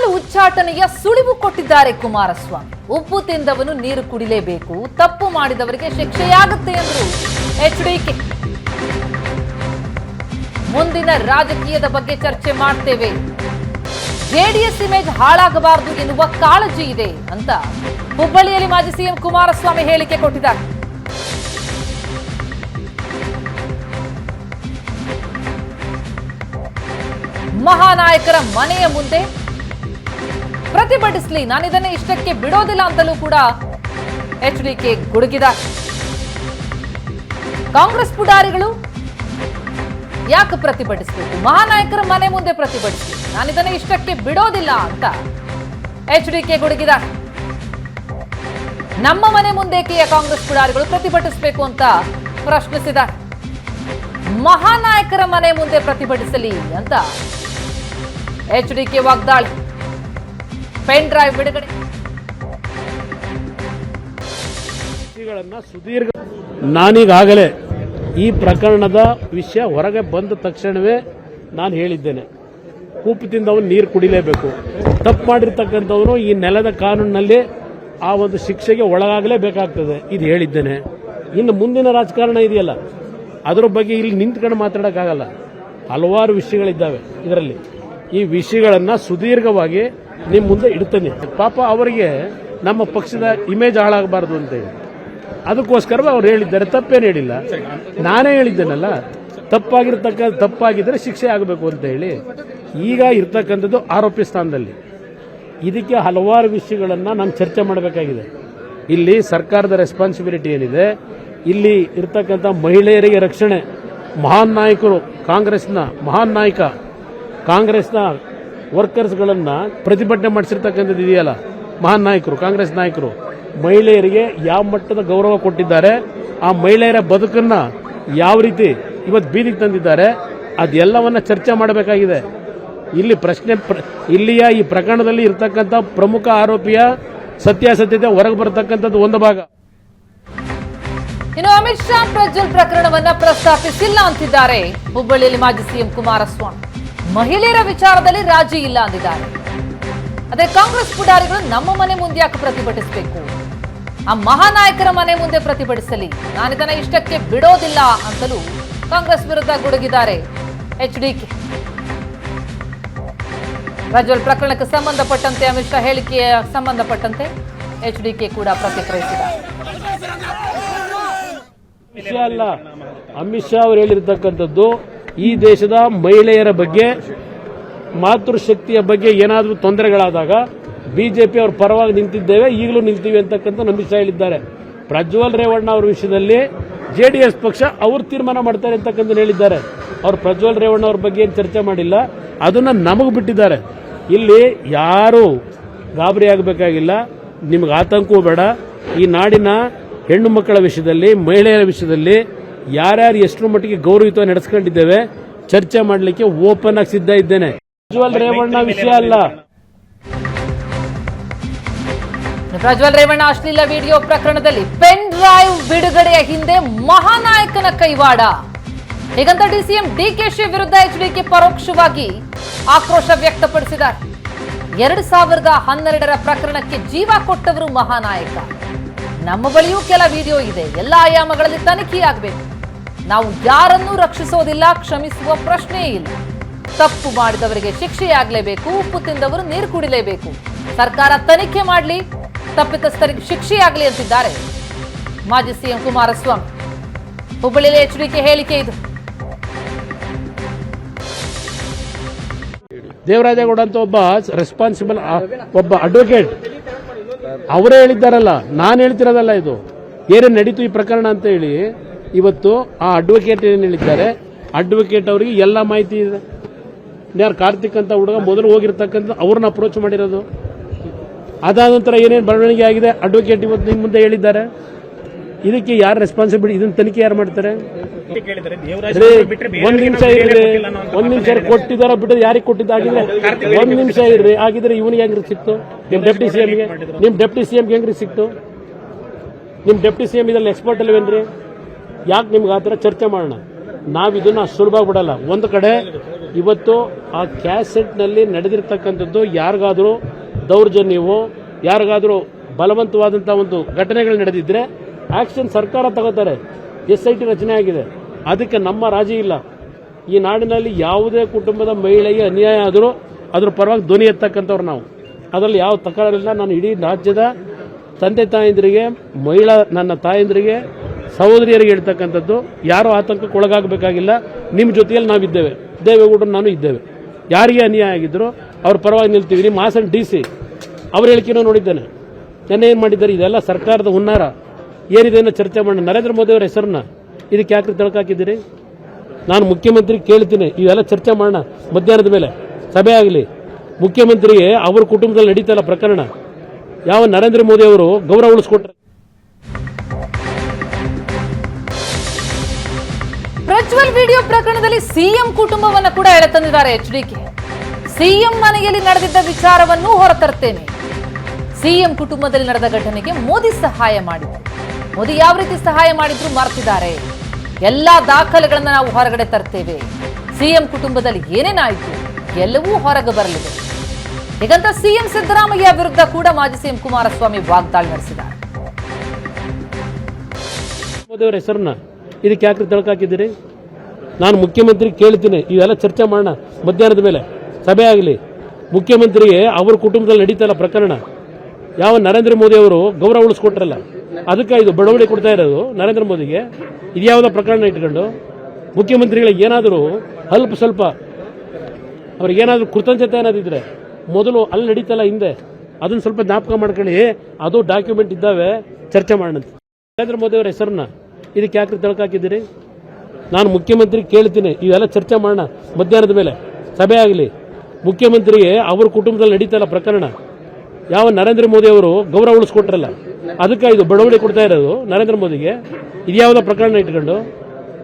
Double ಉಚ್ಚಾಟನೆಯ ಸುಳಿವು ಕೊಟ್ಟಿದ್ದಾರೆ ಕುಮಾರಸ್ವಾಮಿ. ಉಪ್ಪು ತಿಂದವನು ನೀರು ಕುಡಿಲೇಬೇಕು, ತಪ್ಪು ಮಾಡಿದವರಿಗೆ ಶಿಕ್ಷೆಯಾಗುತ್ತೆ ಎಂದರು ಎಚ್ಡಿಕೆ. ಮುಂದಿನ ರಾಜಕೀಯದ ಬಗ್ಗೆ ಚರ್ಚೆ ಮಾಡ್ತೇವೆ, ಜೆಡಿಎಸ್ ಇಮೇಜ್ ಹಾಳಾಗಬಾರದು ಎನ್ನುವ ಕಾಳಜಿ ಇದೆ ಅಂತ ಹುಬ್ಬಳ್ಳಿಯಲ್ಲಿ ಮಾಜಿ ಸಿಎಂ ಕುಮಾರಸ್ವಾಮಿ ಹೇಳಿಕೆ ಕೊಟ್ಟಿದ್ದಾರೆ. ಮಹಾನಾಯಕರ ಮನೆಯ ಮುಂದೆ ಪ್ರತಿಭಟಿಸಲಿ, ನಾನಿದನ್ನೇ ಇಷ್ಟಕ್ಕೆ ಬಿಡೋದಿಲ್ಲ ಅಂತಲೂ ಕೂಡ ಎಚ್ಡಿಕೆ ಗುಡುಗಿದ್ದಾರೆ. ಕಾಂಗ್ರೆಸ್ ಪುಡಾರಿಗಳು ಯಾಕೆ ಪ್ರತಿಭಟಿಸಬೇಕು, ಮಹಾನಾಯಕರ ಮನೆ ಮುಂದೆ ಪ್ರತಿಭಟಿಸಲಿ, ನಾನಿದನ್ನೇ ಇಷ್ಟಕ್ಕೆ ಬಿಡೋದಿಲ್ಲ ಅಂತ ಎಚ್ಡಿಕೆ ಗುಡುಗಿದ್ದಾರೆ. ನಮ್ಮ ಮನೆ ಮುಂದೇಕೆಯ ಕಾಂಗ್ರೆಸ್ ಪುಡಾರಿಗಳು ಪ್ರತಿಭಟಿಸಬೇಕು ಅಂತ ಪ್ರಶ್ನಿಸಿದ್ದಾರೆ. ಮಹಾನಾಯಕರ ಮನೆ ಮುಂದೆ ಪ್ರತಿಭಟಿಸಲಿ ಅಂತ ಎಚ್ಡಿಕೆ ವಾಗ್ದಾಳಿ. ಪೆನ್ ಡ್ರೈವ್ ಬಿಡುಗಡೆ. ಸುದೀರ್ಘ ನಾನೀಗಾಗಲೇ ಈ ಪ್ರಕರಣದ ವಿಷಯ ಹೊರಗೆ ಬಂದ ತಕ್ಷಣವೇ ನಾನು ಹೇಳಿದ್ದೇನೆ, ಉಪ್ಪು ತಿಂದವನು ನೀರು ಕುಡಿಲೇಬೇಕು, ತಪ್ಪು ಮಾಡಿರ್ತಕ್ಕಂಥವನು ಈ ನೆಲದ ಕಾನೂನಿನಲ್ಲಿ ಆ ಒಂದು ಶಿಕ್ಷೆಗೆ ಒಳಗಾಗಲೇಬೇಕಾಗ್ತದೆ, ಇದು ಹೇಳಿದ್ದೇನೆ. ಇನ್ನು ಮುಂದಿನ ರಾಜಕಾರಣ ಇದೆಯಲ್ಲ, ಅದರ ಬಗ್ಗೆ ಇಲ್ಲಿ ನಿಂತ್ಕೊಂಡು ಮಾತಾಡೋಕ್ಕಾಗಲ್ಲ. ಹಲವಾರು ವಿಷಯಗಳಿದ್ದಾವೆ ಇದರಲ್ಲಿ. ಈ ವಿಷಯಗಳನ್ನು ಸುದೀರ್ಘವಾಗಿ ನಿಮ್ಮ ಮುಂದೆ ಇಡ್ತೇನೆ. ಪಾಪ ಅವರಿಗೆ ನಮ್ಮ ಪಕ್ಷದ ಇಮೇಜ್ ಹಾಳಾಗಬಾರ್ದು ಅಂತೇಳಿ ಅದಕ್ಕೋಸ್ಕರ ಅವ್ರು ಹೇಳಿದ್ದಾರೆ. ತಪ್ಪೇನು ಹೇಳಿಲ್ಲ, ನಾನೇ ಹೇಳಿದ್ದೇನಲ್ಲ, ತಪ್ಪಾಗಿದ್ರೆ ಶಿಕ್ಷೆ ಆಗಬೇಕು ಅಂತ ಹೇಳಿ. ಈಗ ಇರ್ತಕ್ಕಂಥದ್ದು ಆರೋಪಿ ಸ್ಥಾನದಲ್ಲಿ. ಇದಕ್ಕೆ ಹಲವಾರು ವಿಷಯಗಳನ್ನು ನಾನು ಚರ್ಚೆ ಮಾಡಬೇಕಾಗಿದೆ. ಇಲ್ಲಿ ಸರ್ಕಾರದ ರೆಸ್ಪಾನ್ಸಿಬಿಲಿಟಿ ಏನಿದೆ, ಇಲ್ಲಿ ಇರ್ತಕ್ಕಂಥ ಮಹಿಳೆಯರಿಗೆ ರಕ್ಷಣೆ, ಮಹಾನ್ ನಾಯಕರು, ಕಾಂಗ್ರೆಸ್ನ ಮಹಾನ್ ನಾಯಕ, ಕಾಂಗ್ರೆಸ್ನ ವರ್ಕರ್ಸ್ಗಳನ್ನು ಪ್ರತಿಭಟನೆ ಮಾಡಿಸಿರ್ತಕ್ಕಂಥದ್ದು ಇದೆಯಲ್ಲ, ಮಹಾನ್ ನಾಯಕರು, ಕಾಂಗ್ರೆಸ್ ನಾಯಕರು ಮಹಿಳೆಯರಿಗೆ ಯಾವ ಮಟ್ಟದ ಗೌರವ ಕೊಟ್ಟಿದ್ದಾರೆ, ಆ ಮಹಿಳೆಯರ ಬದುಕನ್ನ ಯಾವ ರೀತಿ ಇವತ್ತು ಬೀದಿಗೆ ತಂದಿದ್ದಾರೆ, ಅದೆಲ್ಲವನ್ನ ಚರ್ಚೆ ಮಾಡಬೇಕಾಗಿದೆ. ಇಲ್ಲಿ ಇಲ್ಲಿಯ ಈ ಪ್ರಕರಣದಲ್ಲಿ ಇರತಕ್ಕಂಥ ಪ್ರಮುಖ ಆರೋಪಿಯ ಸತ್ಯಾಸತ್ಯತೆ ಹೊರಗೆ ಬರತಕ್ಕಂಥದ್ದು ಒಂದು ಭಾಗ. ಇನ್ನು ಅಮಿತ್ ಶಾ ಪ್ರಜ್ವಲ್ ಪ್ರಕರಣವನ್ನ ಪ್ರಸ್ತಾಪಿಸಿಲ್ಲ ಅಂತಿದ್ದಾರೆ ಹುಬ್ಬಳ್ಳಿಯಲ್ಲಿ ಮಾಜಿ ಸಿಎಂ ಕುಮಾರಸ್ವಾಮಿ. ಮಹಿಳೆಯರ ವಿಚಾರದಲ್ಲಿ ರಾಜಿ ಇಲ್ಲ ಅಂದಿದ್ದಾರೆ. ಅದೇ ಕಾಂಗ್ರೆಸ್ ಪುಡಾರಿಗಳು ನಮ್ಮ ಮನೆ ಮುಂದೆ ಯಾಕೆ ಪ್ರತಿಭಟಿಸಬೇಕು, ಆ ಮಹಾನಾಯಕರ ಮನೆ ಮುಂದೆ ಪ್ರತಿಭಟಿಸಲಿ, ನಾನಿದನ್ನ ಇಷ್ಟಕ್ಕೆ ಬಿಡೋದಿಲ್ಲ ಅಂತಲೂ ಕಾಂಗ್ರೆಸ್ ವಿರುದ್ಧ ಗುಡುಗಿದ್ದಾರೆ ಎಚ್ಡಿಕೆ. ಪ್ರಜ್ವಲ್ ಪ್ರಕರಣಕ್ಕೆ ಸಂಬಂಧಪಟ್ಟಂತೆ ಅಮಿತ್ ಶಾ ಹೇಳಿಕೆಯ ಸಂಬಂಧಪಟ್ಟಂತೆ ಎಚ್ಡಿಕೆ ಕೂಡ ಪ್ರತಿಕ್ರಿಯಿಸಿದ್ದಾರೆ. ವಿಷಯ ಅಲ್ಲ, ಅಮಿತ್ ಶಾ ಅವರು ಹೇಳಿರ್ತಕ್ಕಂಥದ್ದು ಈ ದೇಶದ ಮಹಿಳೆಯರ ಬಗ್ಗೆ, ಮಾತೃಶಕ್ತಿಯ ಬಗ್ಗೆ ಏನಾದರೂ ತೊಂದರೆಗಳಾದಾಗ ಬಿಜೆಪಿ ಅವ್ರ ಪರವಾಗಿ ನಿಂತಿದ್ದೇವೆ, ಈಗಲೂ ನಿಲ್ತೀವಿ ಅಂತಕ್ಕಂಥ ಅಮಿತ್ ಶಾ ಹೇಳಿದ್ದಾರೆ. ಪ್ರಜ್ವಲ್ ರೇವಣ್ಣ ಅವರ ವಿಷಯದಲ್ಲಿ ಜೆಡಿಎಸ್ ಪಕ್ಷ ಅವರು ತೀರ್ಮಾನ ಮಾಡ್ತಾರೆ ಅಂತಕ್ಕಂಥ ಹೇಳಿದ್ದಾರೆ. ಅವ್ರು ಪ್ರಜ್ವಲ್ ರೇವಣ್ಣ ಅವ್ರ ಬಗ್ಗೆ ಏನು ಚರ್ಚೆ ಮಾಡಿಲ್ಲ, ಅದನ್ನ ನಮಗೆ ಬಿಟ್ಟಿದ್ದಾರೆ. ಇಲ್ಲಿ ಯಾರು ಗಾಬರಿ ಆಗಬೇಕಾಗಿಲ್ಲ, ನಿಮ್ಗೆ ಆತಂಕವೂ ಬೇಡ. ಈ ನಾಡಿನ ಹೆಣ್ಣು ಮಕ್ಕಳ ವಿಷಯದಲ್ಲಿ, ಮಹಿಳೆಯರ ವಿಷಯದಲ್ಲಿ ಯಾರ್ಯಾರು ಎಷ್ಟರ ಮಟ್ಟಿಗೆ ಗೌರವಯುತ ನಡೆಸ್ಕೊಂಡಿದ್ದೇವೆ ಚರ್ಚೆ ಮಾಡಲಿಕ್ಕೆ ಓಪನ್ ಆಗಿ ಸಿದ್ಧ ಇದ್ದೇನೆ. ಪ್ರಜ್ವಲ್ ರೇವಣ್ಣ ವಿಷಯ ಅಲ್ಲ. ಪ್ರಜ್ವಲ್ ರೇವಣ್ಣ ಅಶ್ಲೀಲ ವಿಡಿಯೋ ಪ್ರಕರಣದಲ್ಲಿ ಪೆನ್ ಡ್ರೈವ್ ಬಿಡುಗಡೆಯ ಹಿಂದೆ ಮಹಾನಾಯಕನ ಕೈವಾಡ, ಹೀಗಂತ ಡಿಸಿಎಂ ಡಿಕೆಶಿ ವಿರುದ್ಧ ಎಚ್ಡಿಕೆ ಪರೋಕ್ಷವಾಗಿ ಆಕ್ರೋಶ ವ್ಯಕ್ತಪಡಿಸಿದ್ದಾರೆ. 2012ರ ಪ್ರಕರಣಕ್ಕೆ ಜೀವ ಕೊಟ್ಟವರು ಮಹಾನಾಯಕ. ನಮ್ಮ ಬಳಿಯೂ ಕೆಲ ವಿಡಿಯೋ ಇದೆ, ಎಲ್ಲ ಆಯಾಮಗಳಲ್ಲಿ ತನಿಖೆಯಾಗಬೇಕು. ನಾವು ಯಾರನ್ನೂ ರಕ್ಷಿಸೋದಿಲ್ಲ, ಕ್ಷಮಿಸುವ ಪ್ರಶ್ನೆಯೇ ಇಲ್ಲ. ತಪ್ಪು ಮಾಡಿದವರಿಗೆ ಶಿಕ್ಷೆಯಾಗಲೇಬೇಕು, ಉಪ್ಪು ತಿಂದವರು ನೀರು ಕುಡಿಲೇಬೇಕು. ಸರ್ಕಾರ ತನಿಖೆ ಮಾಡಲಿ, ತಪ್ಪಿತಸ್ಥರಿಗೆ ಶಿಕ್ಷೆಯಾಗಲಿ ಅಂತಿದ್ದಾರೆ ಮಾಜಿ ಸಿಎಂ ಕುಮಾರಸ್ವಾಮಿ. ಹುಬ್ಬಳ್ಳಿಯಲ್ಲಿ ಎಚ್ಡಿಕೆ ಹೇಳಿಕೆ ಇದು. ದೇವರಾಜೇಗೌಡ ಅಂತ ಒಬ್ಬ ರೆಸ್ಪಾನ್ಸಿಬಲ್ ಒಬ್ಬ ಅಡ್ವೊಕೇಟ್ ಅವರೇ ಹೇಳಿದ್ದಾರಲ್ಲ, ನಾನು ಹೇಳ್ತಿರೋದಲ್ಲ. ಇದು ಏನೇನು ನಡೀತು ಈ ಪ್ರಕರಣ ಅಂತ ಹೇಳಿ ಇವತ್ತು ಆ ಅಡ್ವೊಕೇಟ್ ಏನೇನು ಹೇಳಿದ್ದಾರೆ, ಅಡ್ವೊಕೇಟ್ ಅವರಿಗೆ ಎಲ್ಲ ಮಾಹಿತಿ ಇದೆ. ಯಾರು ಕಾರ್ತಿಕ್ ಅಂತ ಹುಡುಗ ಮೊದಲು ಹೋಗಿರ್ತಕ್ಕಂಥ ಅವ್ರನ್ನ ಅಪ್ರೋಚ್ ಮಾಡಿರೋದು. ಅದಾದ ನಂತರ ಏನೇನು ಬೆಳವಣಿಗೆ ಆಗಿದೆ ಅಡ್ವೊಕೇಟ್ ಇವತ್ತು ನಿಮ್ಮ ಮುಂದೆ ಹೇಳಿದ್ದಾರೆ. ಇದಕ್ಕೆ ಯಾರು ರೆಸ್ಪಾನ್ಸಿಬಿಲಿಟಿ, ಇದನ್ನ ತನಿಖೆ ಯಾರು ಮಾಡ್ತಾರೆ? ಒಂದ್ ನಿಮಿಷ ಇರ್ರಿ, ಕೊಟ್ಟಿದಾರ ಬಿಟ್ಟು ಯಾರಿಗೆ ಕೊಟ್ಟಿದ್ದಾಗಿದ್ರೆ ಒಂದ್ ನಿಮಿಷ ಇರ್ರಿ. ಆಗಿದ್ರೆ ಇವನಿಗೆ ಹೆಂಗ್ರಿ ಸಿಕ್ತು? ನಿಮ್ ಡೆಪ್ಟಿ ಸಿಎಂಗೆ ಹೆಂಗ್ರಿ ಸಿಕ್ತು? ನಿಮ್ ಡೆಪ್ಟಿ ಸಿಎಂ ಇದ್ರಲ್ಲಿ ಎಕ್ಸ್ಪರ್ಟ್ ಅಲ್ವೇನ್ರಿ? ಯಾಕೆ ನಿಮ್ಗೆ ಆ ಥರ ಚರ್ಚೆ ಮಾಡೋಣ? ನಾವು ಇದನ್ನ ಸುಲಭ ಬಿಡಲ್ಲ. ಒಂದು ಕಡೆ ಇವತ್ತು ಆ ಕ್ಯಾಸೆಟ್ನಲ್ಲಿ ನಡೆದಿರ್ತಕ್ಕಂಥದ್ದು ಯಾರಿಗಾದರೂ ದೌರ್ಜನ್ಯವೋ ಯಾರಿಗಾದರೂ ಬಲವಂತವಾದಂಥ ಒಂದು ಘಟನೆಗಳು ನಡೆದಿದ್ರೆ ಆಕ್ಷನ್ ಸರ್ಕಾರ ತಗೋತಾರೆ. SIT ರಚನೆ ಆಗಿದೆ. ಅದಕ್ಕೆ ನಮ್ಮ ರಾಜಿ ಇಲ್ಲ. ಈ ನಾಡಿನಲ್ಲಿ ಯಾವುದೇ ಕುಟುಂಬದ ಮಹಿಳೆಗೆ ಅನ್ಯಾಯ ಆದರೂ ಅದ್ರ ಪರವಾಗಿ ಧ್ವನಿ ಎತ್ತಕ್ಕಂಥವ್ರು ನಾವು. ಅದರಲ್ಲಿ ಯಾವ ತಕರಾರಿಲ್ಲ. ನಾನು ಇಡೀ ರಾಜ್ಯದ ತಂದೆ ತಾಯಂದಿರಿಗೆ, ನನ್ನ ತಾಯಂದಿರಿಗೆ, ಸಹೋದರಿಯರಿಗೆ ಹೇಳ್ತಕ್ಕಂಥದ್ದು, ಯಾರೂ ಆತಂಕಕ್ಕೆ ಒಳಗಾಗಬೇಕಾಗಿಲ್ಲ. ನಿಮ್ಮ ಜೊತೆಯಲ್ಲಿ ನಾವಿದ್ದೇವೆ, ದೇವೇಗೌಡರು ನಾನು ಇದ್ದೇವೆ. ಯಾರಿಗೆ ಅನ್ಯಾಯ ಆಗಿದ್ರು ಅವ್ರ ಪರವಾಗಿ ನಿಲ್ತೀವಿ. ನಿಮ್ಮ ಹಾಸನ DC ಅವ್ರ ಹೇಳಿಕೆನೂ ನೋಡಿದ್ದೇನೆ. ನೆನ್ನೆ ಏನು ಮಾಡಿದ್ದಾರೆ? ಇದೆಲ್ಲ ಸರ್ಕಾರದ ಹುನ್ನಾರ. ಏನಿದೆ ಅನ್ನೋ ಚರ್ಚೆ ಮಾಡೋಣ. ನರೇಂದ್ರ ಮೋದಿ ಅವರ ಹೆಸರನ್ನ ಇದಕ್ಕೆ ಯಾಕೆ ತಳಕಾಕಿದ್ದೀರಿ? ನಾನು ಮುಖ್ಯಮಂತ್ರಿ ಕೇಳ್ತೀನಿ, ಇವೆಲ್ಲ ಚರ್ಚೆ ಮಾಡೋಣ ಮಧ್ಯಾಹ್ನದ ಮೇಲೆ ಸಭೆ ಆಗಲಿ. ಮುಖ್ಯಮಂತ್ರಿಗೆ ಅವ್ರ ಕುಟುಂಬದಲ್ಲಿ ನಡೀತಲ್ಲ ಪ್ರಕರಣ, ಯಾವ ನರೇಂದ್ರ ಮೋದಿ ಅವರು ಗೌರವ ಉಳಿಸ್ಕೊಟ್ರೆ. ಪ್ರಜ್ವಲ್ ವಿಡಿಯೋ ಪ್ರಕರಣದಲ್ಲಿ ಸಿಎಂ ಕುಟುಂಬವನ್ನು ಕೂಡ ಎಳೆತಂದಿದ್ದಾರೆ HDK. ಸಿಎಂ ಮನೆಯಲ್ಲಿ ನಡೆದಿದ್ದ ವಿಚಾರವನ್ನು ಹೊರತರ್ತೇನೆ. ಸಿಎಂ ಕುಟುಂಬದಲ್ಲಿ ನಡೆದ ಘಟನೆಗೆ ಮೋದಿ ಸಹಾಯ ಮಾಡಿದ್ರು. ಮೋದಿ ಯಾವ ರೀತಿ ಸಹಾಯ ಮಾಡಿದ್ರು ಮರ್ತಿದ್ದಾರೆ. ಎಲ್ಲಾ ದಾಖಲೆಗಳನ್ನ ನಾವು ಹೊರಗಡೆ ತರ್ತೇವೆ. ಸಿಎಂ ಕುಟುಂಬದಲ್ಲಿ ಏನೇನಾಯಿತು ಎಲ್ಲವೂ ಹೊರಗೆ ಬರಲಿದೆ. ಹೀಗಂತ ಸಿಎಂ ಸಿದ್ದರಾಮಯ್ಯ ವಿರುದ್ಧ ಕೂಡ ಮಾಜಿ ಸಿಎಂ ಕುಮಾರಸ್ವಾಮಿ ವಾಗ್ದಾಳಿ ನಡೆಸಿದ್ದಾರೆ. ಮೋದಿ ಅವರ ಹೆಸರನ್ನ ಇದಕ್ಕೆ ಯಾಕೆ ತಳಕಾಕಿದ್ದೀರಿ? ನಾನು ಮುಖ್ಯಮಂತ್ರಿ ಕೇಳ್ತೀನಿ, ಇವೆಲ್ಲ ಚರ್ಚೆ ಮಾಡೋಣ ಮಧ್ಯಾಹ್ನದ ಮೇಲೆ ಸಭೆ ಆಗಲಿ. ಮುಖ್ಯಮಂತ್ರಿಗೆ ಅವ್ರ ಕುಟುಂಬದಲ್ಲಿ ನಡೀತಲ್ಲ ಪ್ರಕರಣ, ಯಾವ ನರೇಂದ್ರ ಮೋದಿ ಅವರು ಗೌರವ ಉಳಿಸ್ಕೊಟ್ರಲ್ಲ, ಅದಕ್ಕೆ ಇದು ಬಡವಣೆ ಕೊಡ್ತಾ ಇರೋದು ನರೇಂದ್ರ ಮೋದಿಗೆ. ಇದ್ಯಾವುದೋ ಪ್ರಕರಣ ಇಟ್ಕೊಂಡು ಮುಖ್ಯಮಂತ್ರಿಗಳಿಗೆ ಏನಾದರೂ ಅಲ್ಪ ಸ್ವಲ್ಪ ಅವ್ರಿಗೇನಾದರೂ ಕೃತಜ್ಞತೆ ಏನಾದಿದ್ರೆ ಮೊದಲು ಅಲ್ಲಿ ನಡೀತಲ್ಲ ಹಿಂದೆ, ಅದನ್ನ ಸ್ವಲ್ಪ ಜ್ಞಾಪಕ ಮಾಡ್ಕೊಳ್ಳಿ. ಅದು ಡಾಕ್ಯುಮೆಂಟ್ ಇದ್ದಾವೆ, ಚರ್ಚೆ ಮಾಡೋಣ. ನರೇಂದ್ರ ಮೋದಿ ಅವರ ಹೆಸರನ್ನ ಇದಕ್ಕೆ ಯಾಕೆ ತಳಕಾಕಿದ್ದೀರಿ? ನಾನು ಮುಖ್ಯಮಂತ್ರಿ ಕೇಳ್ತೀನಿ, ಇವೆಲ್ಲ ಚರ್ಚೆ ಮಾಡೋಣ ಮಧ್ಯಾಹ್ನದ ಮೇಲೆ ಸಭೆ ಆಗಲಿ. ಮುಖ್ಯಮಂತ್ರಿಗೆ ಅವ್ರ ಕುಟುಂಬದಲ್ಲಿ ನಡೀತಲ್ಲ ಪ್ರಕರಣ, ಯಾವ ನರೇಂದ್ರ ಮೋದಿ ಅವರು ಗೌರವ ಉಳಿಸ್ಕೊಟ್ರಲ್ಲ, ಅದಕ್ಕೆ ಇದು ಬಡವಣೆ ಕೊಡ್ತಾ ಇರೋದು ನರೇಂದ್ರ ಮೋದಿಗೆ. ಇದ್ಯಾವುದೋ ಪ್ರಕರಣ ಇಟ್ಕೊಂಡು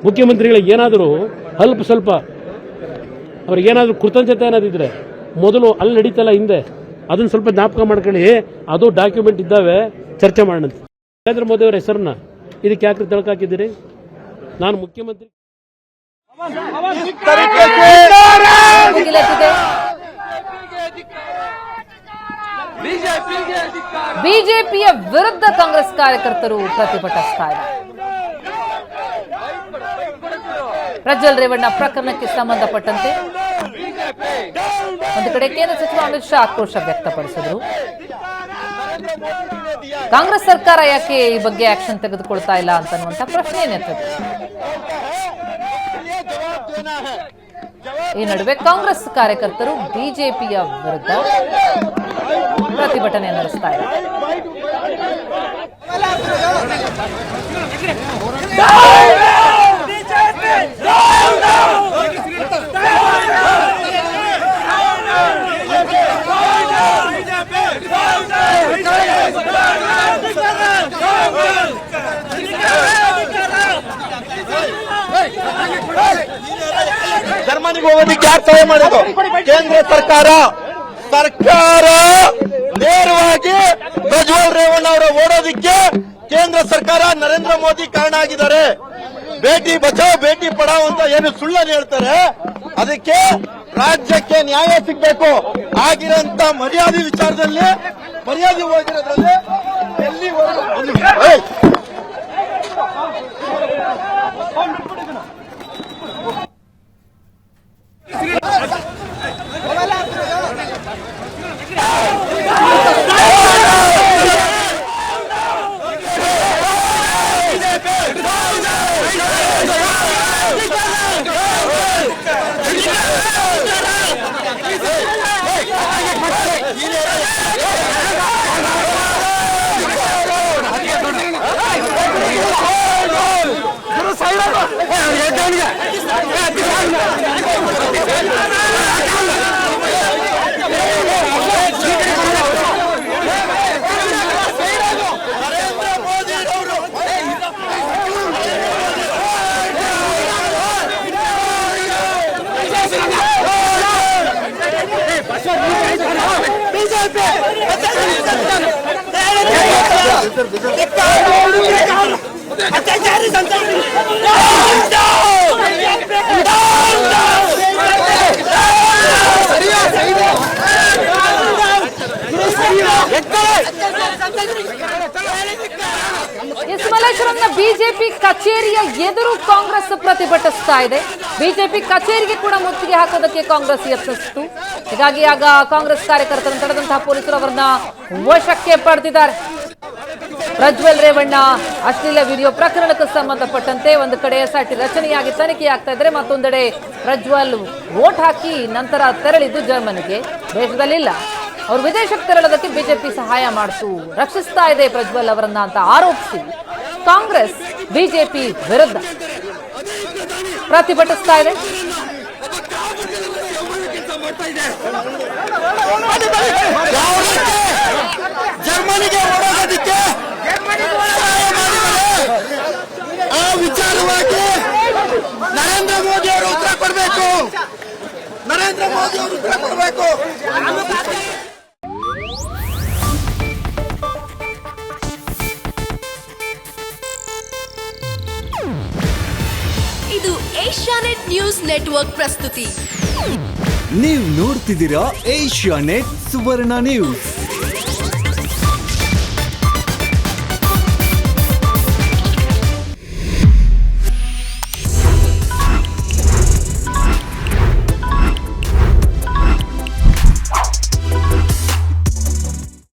ಮುಖ್ಯಮಂತ್ರಿಗಳಿಗೆ ಏನಾದರೂ ಅಲ್ಪ ಸ್ವಲ್ಪ ಅವ್ರಿಗೇನಾದರೂ ಕೃತಜ್ಞತೆ ಏನಾದಿದ್ರೆ ಮೊದಲು ಅಲ್ಲಿ ನಡೀತಲ್ಲ ಹಿಂದೆ, ಅದನ್ನ ಸ್ವಲ್ಪ ಜ್ಞಾಪಕ ಮಾಡ್ಕೊಳ್ಳಿ. ಅದು ಡಾಕ್ಯುಮೆಂಟ್ ಇದ್ದಾವೆ, ಚರ್ಚೆ ಮಾಡೋಣ. ನರೇಂದ್ರ ಮೋದಿ ಅವರ ಹೆಸರನ್ನ ಇದಕ್ಕೆ ಯಾಕೆ ತಳಕಾಕಿದ್ದೀರಿ? ನಾನು ಮುಖ್ಯಮಂತ್ರಿ ಬಿಜೆಪಿಯ ವಿರುದ್ಧ ಕಾಂಗ್ರೆಸ್ ಕಾರ್ಯಕರ್ತರು ಪ್ರತಿಭಟಿಸ್ತಾ ಇದ್ದಾರೆ. ಪ್ರಜ್ವಲ್ ರೇವಣ್ಣ ಪ್ರಕರಣಕ್ಕೆ ಸಂಬಂಧಪಟ್ಟಂತೆ ಒಂದು ಕಡೆ ಕೇಂದ್ರ ಸಚಿವ ಅಮಿತ್ ಶಾ ಆಕ್ರೋಶ ವ್ಯಕ್ತಪಡಿಸಿದರು. ಕಾಂಗ್ರೆಸ್ ಸರ್ಕಾರ ಯಾಕೆ ಈ ಬಗ್ಗೆ ಆಕ್ಷನ್ ತೆಗೆದುಕೊಳ್ತಾ ಇಲ್ಲ ಅಂತನ್ನುವಂತ ಪ್ರಶ್ನೆ ಏನೆತ್ತದೆ. ಈ ನಡುವೆ ಕಾಂಗ್ರೆಸ್ ಕಾರ್ಯಕರ್ತರು ಬಿಜೆಪಿಯ ವಿರುದ್ಧ ಪ್ರತಿಭಟನೆ ನಡೆಸ್ತಾ ಇದ್ದಾರೆ. ಜರ್ಮನಿಗೆ ಹೋಗೋದಕ್ಕೆ ಯಾರು ಸಹಾಯ ಮಾಡಿದ್ರು? ಕೇಂದ್ರ ಸರ್ಕಾರ ನೇರವಾಗಿ ಪ್ರಜ್ವಲ್ ರೇವಣ್ಣ ಅವರ ಓಡೋದಿಕ್ಕೆ ಕೇಂದ್ರ ಸರ್ಕಾರ ನರೇಂದ್ರ ಮೋದಿ ಕಾರಣ ಆಗಿದ್ದಾರೆ. ಬೇಟಿ ಬಚಾವ್ ಬೇಟಿ ಪಡಾವ್ ಅಂತ ಏನು ಸುಳ್ಳನ್ನು ಹೇಳ್ತಾರೆ. ಅದಕ್ಕೆ ರಾಜ್ಯಕ್ಕೆ ನ್ಯಾಯ ಸಿಗಬೇಕು. ಆಗಿರೋಂತ ಮರ್ಯಾದೆ ವಿಚಾರದಲ್ಲಿ ಮರ್ಯಾದೆ ಹೋಗಿರೋದ್ರಲ್ಲಿ ಎಲ್ಲಿವರೆಗೂ ಎಸ್ ಮಲ್ಲೇಶ್ವರಂನ ಬಿಜೆಪಿ ಕಚೇರಿಯ ಎದುರು ಕಾಂಗ್ರೆಸ್ ಪ್ರತಿಭಟಿಸ್ತಾ ಇದೆ. ಬಿಜೆಪಿ ಕಚೇರಿಗೆ ಕೂಡ ಮುತ್ತಿಗೆ ಹಾಕೋದಕ್ಕೆ ಕಾಂಗ್ರೆಸ್ ಯತ್ನಿಸಿತು. ಹೀಗಾಗಿ ಆಗ ಕಾಂಗ್ರೆಸ್ ಕಾರ್ಯಕರ್ತರನ್ನು ತಡೆದಂತಹ ಪೊಲೀಸರು ಅವರನ್ನ ವಶಕ್ಕೆ ಪಡೆದಿದ್ದಾರೆ. ಪ್ರಜ್ವಲ್ ರೇವಣ್ಣ ಅಶ್ಲೀಲ ವಿಡಿಯೋ ಪ್ರಕರಣಕ್ಕೆ ಸಂಬಂಧಪಟ್ಟಂತೆ ಒಂದು ಕಡೆ ಎಸ್ಐಟಿ ರಚನೆಯಾಗಿ ತನಿಖೆ ಆಗ್ತಾ ಇದ್ರೆ, ಮತ್ತೊಂದೆಡೆ ಪ್ರಜ್ವಲ್ ವೋಟ್ ಹಾಕಿ ನಂತರ ತೆರಳಿದ್ದು ಜರ್ಮನಿಗೆ, ದೇಶದಲ್ಲಿಲ್ಲ. ಅವರು ವಿದೇಶಕ್ಕೆ ತೆರಳೋದಕ್ಕೆ ಬಿಜೆಪಿ ಸಹಾಯ ಮಾಡಿತು, ರಕ್ಷಿಸ್ತಾ ಇದೆ ಪ್ರಜ್ವಲ್ ಅವರನ್ನ ಅಂತ ಆರೋಪಿಸಿ ಕಾಂಗ್ರೆಸ್ ಬಿಜೆಪಿ ವಿರುದ್ಧ ಪ್ರತಿಭಟಿಸ್ತಾ ಇದೆ. ಜರ್ಮನಿಗೆ ಓಡೋದಕ್ಕೆ ಆ ವಿಚಾರವಾಗಿ ನರೇಂದ್ರ ಮೋದಿ ಅವರು ಉತ್ತರ ಕೊಡಬೇಕು. ನರೇಂದ್ರ ಮೋದಿ ಅವರು ಉತ್ತರ ಕೊಡಬೇಕು. ಇದು ಏಷ್ಯಾನೆಟ್ ನ್ಯೂಸ್ ನೆಟ್ವರ್ಕ್ ಪ್ರಸ್ತುತಿ. ನೀವು ನೋಡ್ತಿದ್ದೀರಾ ಏಷ್ಯಾನೆಟ್ ಸುವರ್ಣ ನ್ಯೂಸ್.